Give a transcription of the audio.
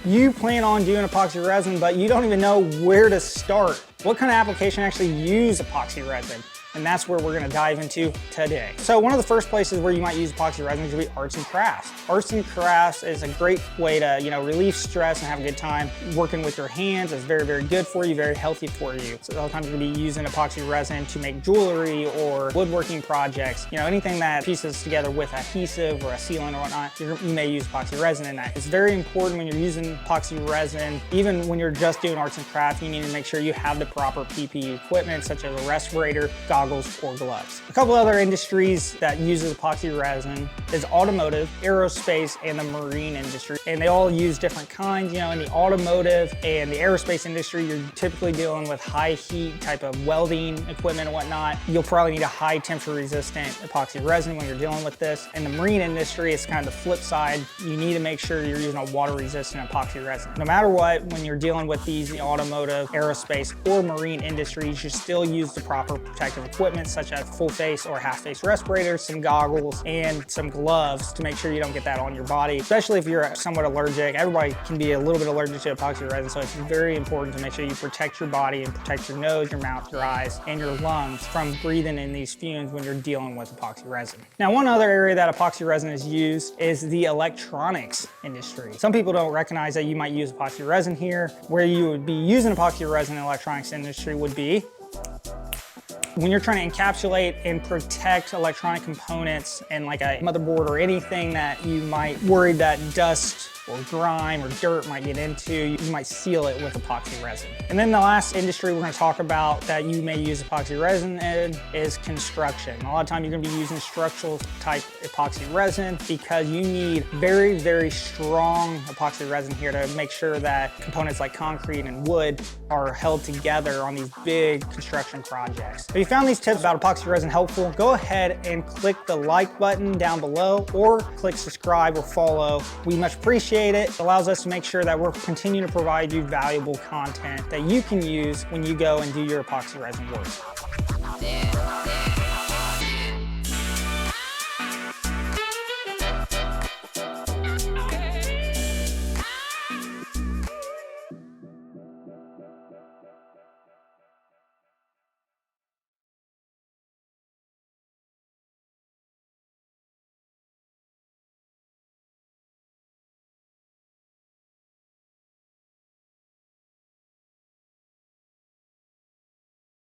You plan on doing epoxy resin, but you don't even know where to start. What kind of application actually use epoxy resin? And that's where we're gonna dive into today. So one of the first places where you might use epoxy resin would be arts and crafts. Arts and crafts is a great way to, relieve stress and have a good time. Working with your hands is very, very good for you, very healthy for you. So a lot of times you're gonna be using epoxy resin to make jewelry or woodworking projects. Anything that pieces together with adhesive or a sealant or whatnot, you may use epoxy resin in that. It's very important when you're using epoxy resin, even when you're just doing arts and crafts, you need to make sure you have the proper PPE equipment, such as a respirator, goggles, or gloves. A couple other industries that uses epoxy resin is automotive, aerospace, and the marine industry. And they all use different kinds. In the automotive and the aerospace industry, you're typically dealing with high heat type of welding equipment and whatnot. You'll probably need a high temperature resistant epoxy resin when you're dealing with this. In the marine industry, it's kind of the flip side. You need to make sure you're using a water resistant epoxy resin. No matter what, when you're dealing with these, the automotive, aerospace, or marine industries, you still use the proper protective equipment such as full face or half face respirators, some goggles, and some gloves to make sure you don't get that on your body, especially if you're somewhat allergic. Everybody can be a little bit allergic to epoxy resin, so it's very important to make sure you protect your body and protect your nose, your mouth, your eyes, and your lungs from breathing in these fumes when you're dealing with epoxy resin. Now, one other area that epoxy resin is used is the electronics industry. Some people don't recognize that you might use epoxy resin here. Where you would be using epoxy resin in the electronics industry would be when you're trying to encapsulate and protect electronic components and like a motherboard or anything that you might worry that dust or grime or dirt might get into, you might seal it with epoxy resin. And then the last industry we're gonna talk about that you may use epoxy resin in is construction. A lot of times you're gonna be using structural type epoxy resin because you need very, very strong epoxy resin here to make sure that components like concrete and wood are held together on these big construction projects. If you found these tips about epoxy resin helpful, go ahead and click the like button down below or click subscribe or follow. We much appreciate it. It allows us to make sure that we're continuing to provide you valuable content that you can use when you go and do your epoxy resin work. Yeah.